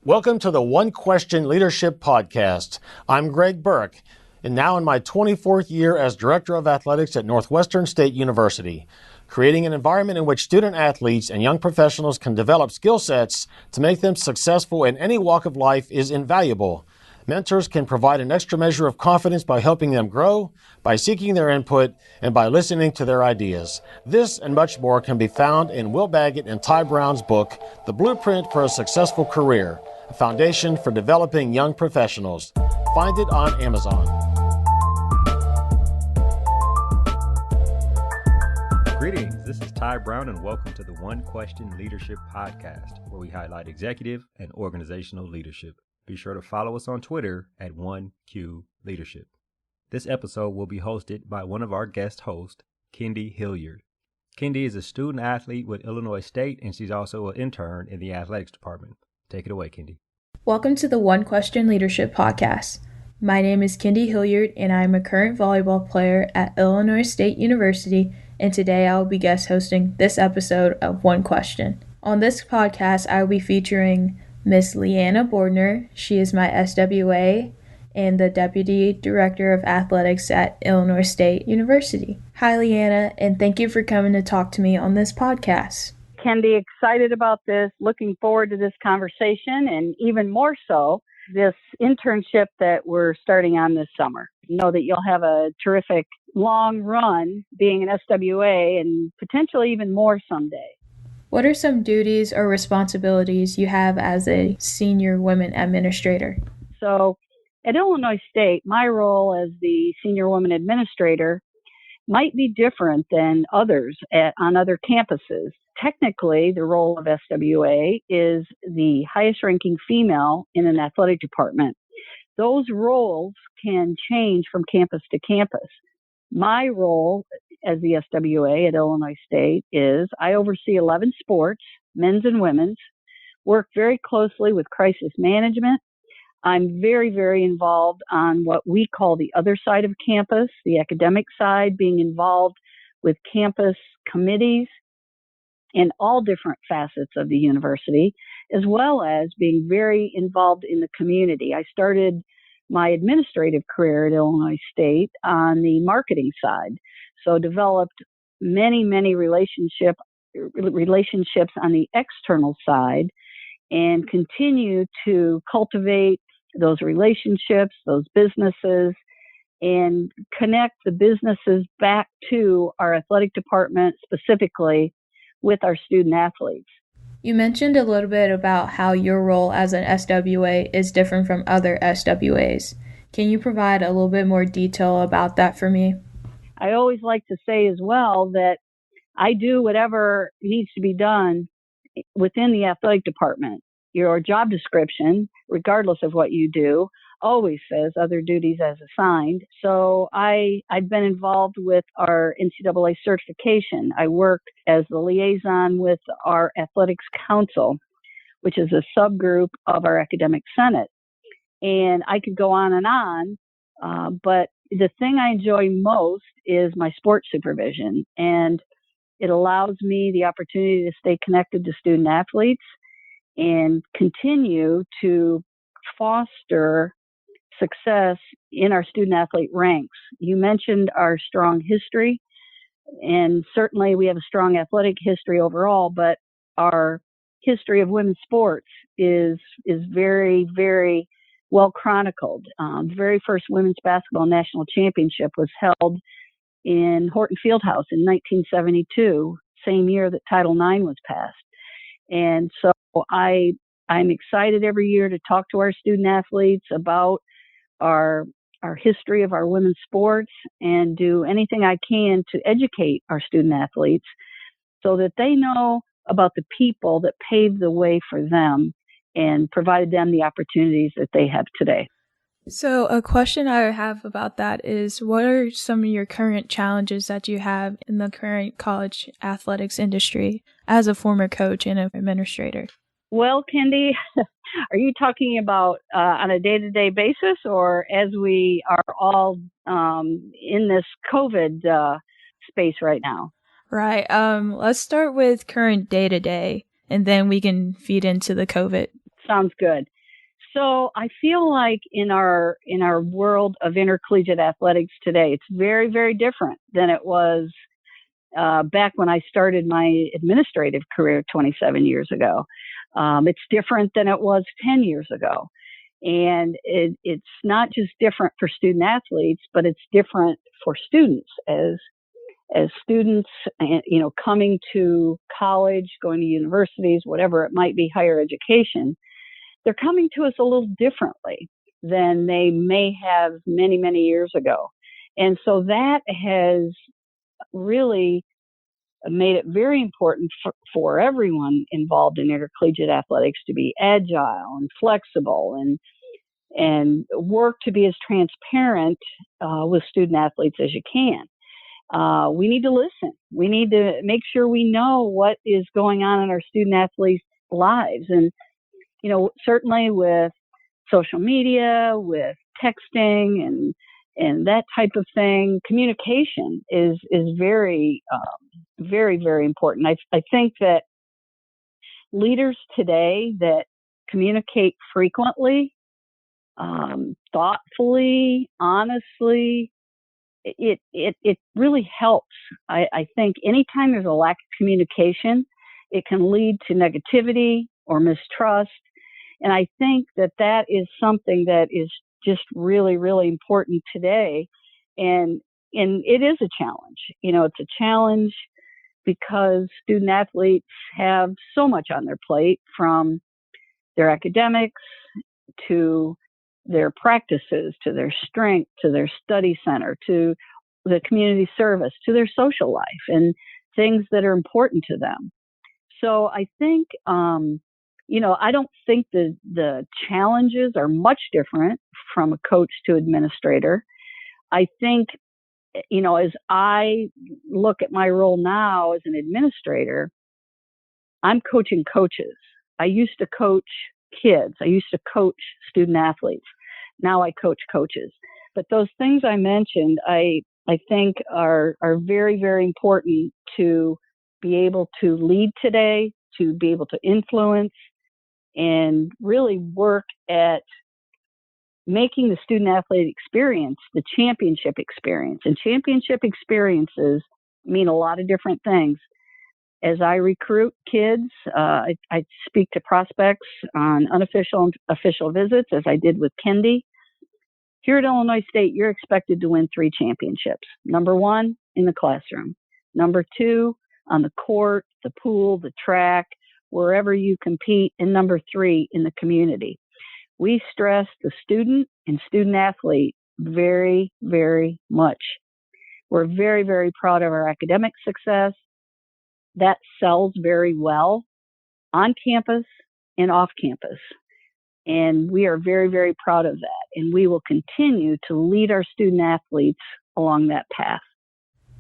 Welcome to the One Question Leadership Podcast. I'm Greg Burke, and now in my 24th year as Director of Athletics at Northwestern State University. Creating an environment in which student athletes and young professionals can develop skill sets to make them successful in any walk of life is invaluable. Mentors can provide an extra measure of confidence by helping them grow, by seeking their input, and by listening to their ideas. This and much more can be found in Will Baggett and Ty Brown's book, The Blueprint for a Successful Career, a foundation for developing young professionals. Find it on Amazon. Greetings, this is Ty Brown and welcome to the One Question Leadership Podcast, where we highlight executive and organizational leadership. Be sure to follow us on Twitter at 1Q Leadership. This episode will be hosted by one of our guest hosts, Kendee Hilliard. Kendee is a student athlete with Illinois State, and she's also an intern in the athletics department. Take it away, Kendee. Welcome to the One Question Leadership Podcast. My name is Kendee Hilliard, and I'm a current volleyball player at Illinois State University, and today I will be guest hosting this episode of One Question. On this podcast, I will be featuring Miss Leanna Borner. She is my SWA and the Deputy Director of Athletics at Illinois State University. Hi, Leanna, and thank you for coming to talk to me on this podcast. Kendee, excited about this, looking forward to this conversation, and even more so, this internship that we're starting on this summer. Know that you'll have a terrific long run being an SWA and potentially even more someday. What are some duties or responsibilities you have as a senior women administrator? So at Illinois State, my role as the senior women administrator might be different than others on other campuses. Technically, the role of SWA is the highest ranking female in an athletic department. Those roles can change from campus to campus. My role as the SWA at Illinois State is I oversee 11 sports, men's and women's, work very closely with crisis management. I'm very, very involved on what we call the other side of campus, the academic side, being involved with campus committees in all different facets of the university, as well as being very involved in the community. I started my administrative career at Illinois State on the marketing side, so developed many, many relationships on the external side and continue to cultivate those relationships, those businesses, and connect the businesses back to our athletic department, specifically with our student athletes. You mentioned a little bit about how your role as an SWA is different from other SWAs. Can you provide a little bit more detail about that for me? I always like to say as well that I do whatever needs to be done within the athletic department. Your job description, regardless of what you do, always says other duties as assigned. So I've been involved with our NCAA certification. I work as the liaison with our athletics council, which is a subgroup of our academic senate. And I could go on and on, but the thing I enjoy most is my sports supervision. And it allows me the opportunity to stay connected to student athletes and continue to foster success in our student athlete ranks. You mentioned our strong history, and certainly we have a strong athletic history overall, but our history of women's sports is very, very well chronicled. The very first women's basketball national championship was held in Horton Fieldhouse in 1972, same year that Title IX was passed. And so I'm excited every year to talk to our student athletes about our history of our women's sports and do anything I can to educate our student athletes so that they know about the people that paved the way for them and provided them the opportunities that they have today. So a question I have about that is, what are some of your current challenges that you have in the current college athletics industry as a former coach and an administrator? Well, Kendee, are you talking about on a day-to-day basis or as we are all in this COVID space right now? Right. Let's start with current day-to-day, and then we can feed into the COVID. sounds good. So I feel like in our world of intercollegiate athletics today, it's very, very different than it was back when I started my administrative career 27 years ago. It's different than it was 10 years ago. And it's not just different for student athletes, but it's different for students as students, coming to college, going to universities, whatever it might be, higher education. They're coming to us a little differently than they may have many, many years ago. And so that has really made it very important for everyone involved in intercollegiate athletics to be agile and flexible and work to be as transparent with student athletes as you can. We need to listen. We need to make sure we know what is going on in our student athletes' lives. And certainly with social media, with texting and that type of thing, communication is very, very, very important. I think that leaders today that communicate frequently, thoughtfully, honestly, it really helps. I think anytime there's a lack of communication, it can lead to negativity or mistrust. And I think that is something that is just really, really important today. And it is a challenge. It's a challenge because student athletes have so much on their plate, from their academics to their practices, to their strength, to their study center, to the community service, to their social life and things that are important to them. So I think, I don't think the challenges are much different from a coach to administrator. I think, as I look at my role now as an administrator, I'm coaching coaches. I used to coach kids. I used to coach student athletes. Now I coach coaches. But those things I mentioned, I think are very, very important to be able to lead today, to be able to influence, and really work at making the student athlete experience the championship experience. And championship experiences mean a lot of different things. As I recruit kids, I speak to prospects on unofficial and official visits, as I did with Kendee. Here at Illinois State, you're expected to win 3 championships. Number 1, in the classroom. Number 2, on the court, the pool, the track, wherever you compete. And number 3, in the community. We stress the student and student athlete very, very much. We're very, very proud of our academic success. That sells very well on campus and off campus. And we are very, very proud of that. And we will continue to lead our student athletes along that path.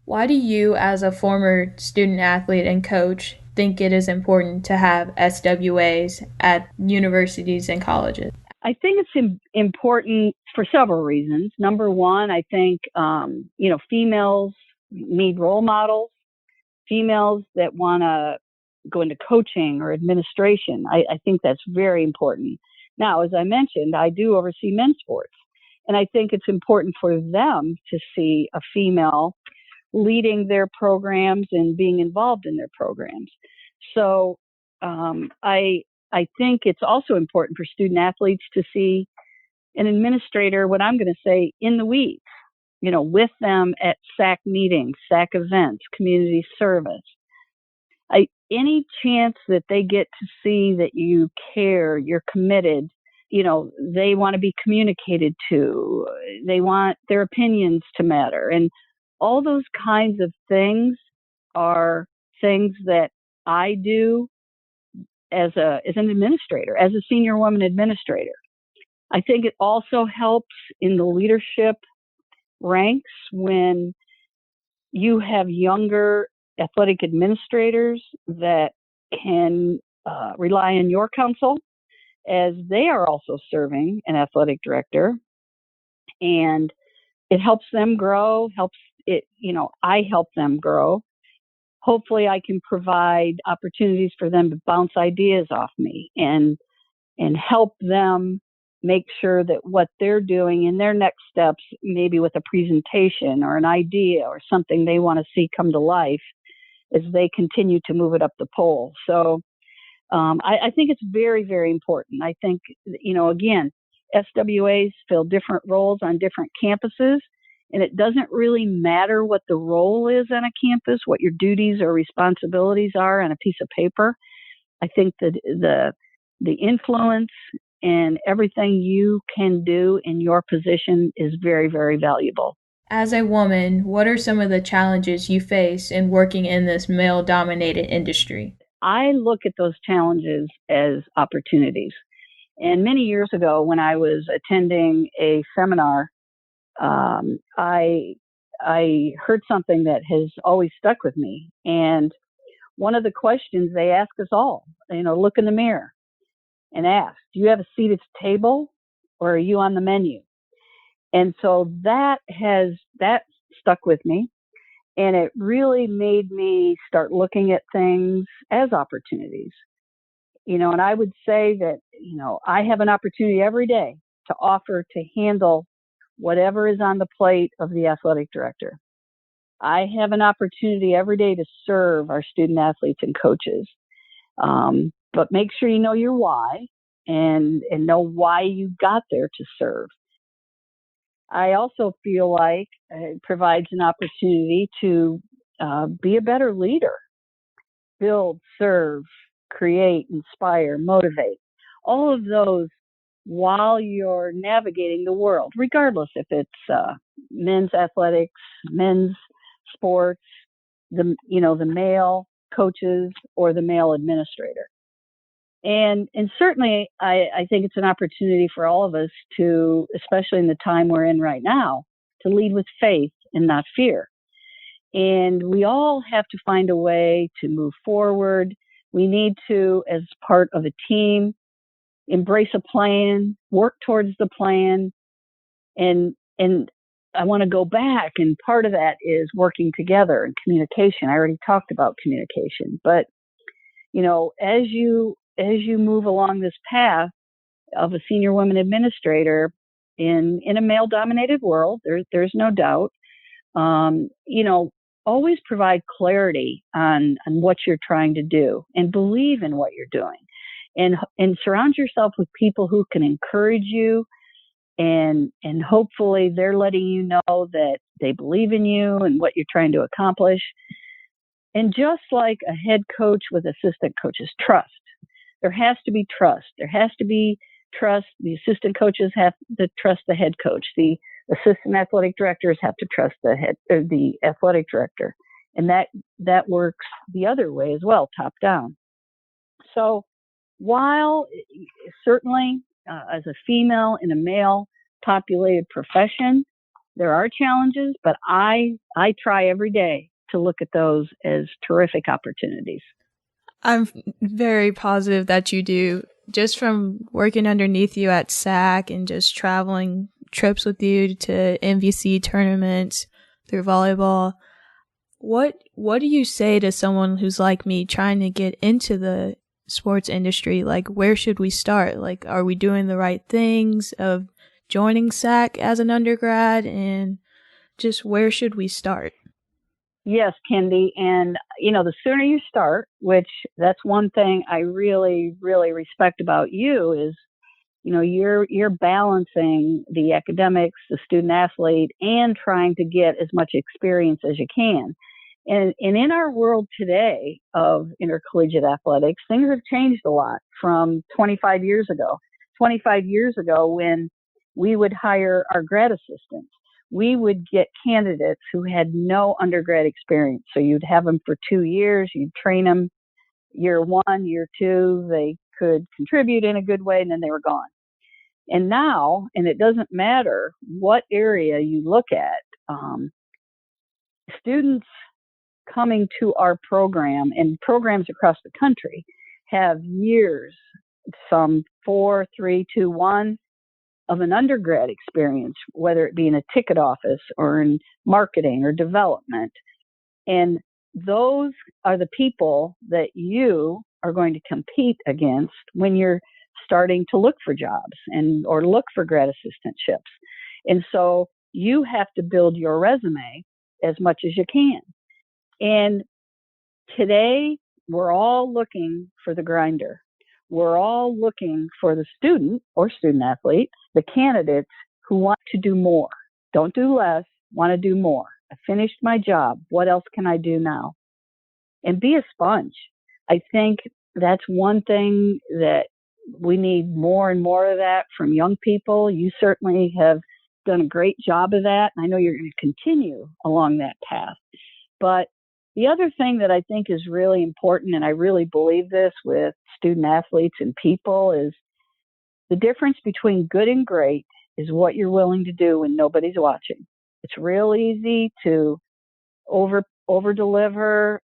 Why do you, as a former student athlete and coach, think it is important to have SWAs at universities and colleges? I think it's important for several reasons. Number one, I think, females need role models. Females that want to go into coaching or administration. I think that's very important. Now, as I mentioned, I do oversee men's sports. And I think it's important for them to see a female leading their programs and being involved in their programs. So I think it's also important for student athletes to see an administrator, what I'm going to say, in the weeds, with them at SAC meetings, SAC events, community service. Any chance that they get to see that you care, you're committed, they want to be communicated to, they want their opinions to matter. And all those kinds of things are things that I do as an administrator, as a senior woman administrator. I think it also helps in the leadership ranks when you have younger athletic administrators that can rely on your counsel, as they are also serving an athletic director, and it helps them grow, I help them grow. Hopefully I can provide opportunities for them to bounce ideas off me and and help them make sure that what they're doing in their next steps, maybe with a presentation or an idea or something they want to see come to life, as they continue to move it up the pole. So I think it's very, very important. I think, again, SWAs fill different roles on different campuses, and it doesn't really matter what the role is on a campus, what your duties or responsibilities are on a piece of paper. I think that the influence and everything you can do in your position is very, very valuable. As a woman, what are some of the challenges you face in working in this male-dominated industry? I look at those challenges as opportunities. And many years ago, when I was attending a seminar, I heard something that has always stuck with me. And one of the questions they ask us all, look in the mirror and ask, do you have a seat at the table or are you on the menu? And so that stuck with me. And it really made me start looking at things as opportunities. And I would say that, I have an opportunity every day to offer to handle whatever is on the plate of the athletic director. I have an opportunity every day to serve our student athletes and coaches. But make sure you know your why and know why you got there to serve. I also feel like it provides an opportunity to be a better leader, build, serve, create, inspire, motivate, all of those while you're navigating the world, regardless if it's men's athletics, men's sports, the male coaches or the male administrator. And certainly, I think it's an opportunity for all of us to, especially in the time we're in right now, to lead with faith and not fear. And we all have to find a way to move forward. We need to, as part of a team, embrace a plan, work towards the plan. And I want to go back, and part of that is working together and communication. I already talked about communication, but as you move along this path of a senior women administrator in a male-dominated world, there's no doubt, always provide clarity on what you're trying to do and believe in what you're doing, and surround yourself with people who can encourage you, and hopefully they're letting you know that they believe in you and what you're trying to accomplish. And just like a head coach with assistant coaches, trust. There has to be trust. There has to be trust. The assistant coaches have to trust the head coach. The assistant athletic directors have to trust the athletic director. And that works the other way as well, top down. So while certainly as a female in a male populated profession, there are challenges, but I try every day to look at those as terrific opportunities. I'm very positive that you do. Just from working underneath you at SAC and just traveling trips with you to MVC tournaments through volleyball, what do you say to someone who's like me trying to get into the sports industry? Like, where should we start? Like, are we doing the right things of joining SAC as an undergrad, and just where should we start? Yes, Kendee. And, the sooner you start, which that's one thing I really, really respect about you is, you're balancing the academics, the student athlete, and trying to get as much experience as you can. And in our world today of intercollegiate athletics, things have changed a lot from 25 years ago. 25 years ago, when we would hire our grad assistants, we would get candidates who had no undergrad experience. So you'd have them for 2 years, you'd train them year 1, year 2, they could contribute in a good way, and then they were gone. And now, and it doesn't matter what area you look at, students coming to our program and programs across the country have years, some 4, 3, 2, 1, of an undergrad experience, whether it be in a ticket office or in marketing or development. And those are the people that you are going to compete against when you're starting to look for jobs or look for grad assistantships. And so you have to build your resume as much as you can. And today, we're all looking for the grinder. We're all looking for the student or student athlete, the candidates who want to do more. Don't do less, want to do more. I finished my job. What else can I do now? And be a sponge. I think that's one thing that we need more and more of that from young people. You certainly have done a great job of that. And I know you're going to continue along that path. But the other thing that I think is really important, and I really believe this with student athletes and people, is the difference between good and great is what you're willing to do when nobody's watching. It's real easy to over deliver,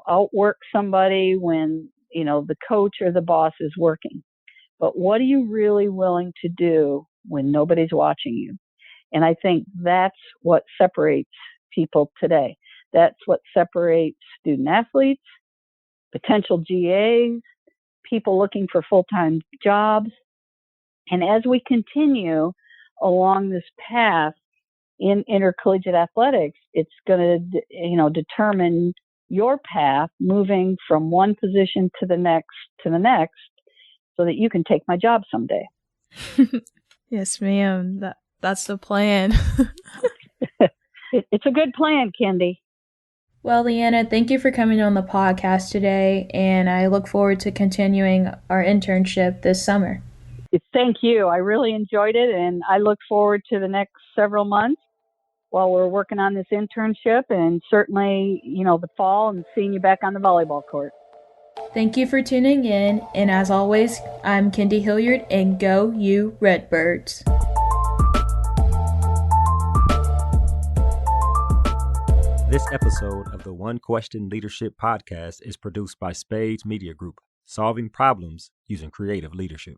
outwork somebody when, the coach or the boss is working. But what are you really willing to do when nobody's watching you? And I think that's what separates people today. That's what separates student athletes, potential GAs, people looking for full-time jobs. And as we continue along this path in intercollegiate athletics, it's going to, determine your path moving from one position to the next, so that you can take my job someday. Yes, ma'am. That's the plan. It's a good plan, Kendee. Well, Leanna, thank you for coming on the podcast today, and I look forward to continuing our internship this summer. Thank you. I really enjoyed it, and I look forward to the next several months while we're working on this internship, and certainly, the fall, and seeing you back on the volleyball court. Thank you for tuning in, and as always, I'm Kendee Hilliard, and go you Redbirds. This episode of the One Question Leadership Podcast is produced by Spades Media Group, solving problems using creative leadership.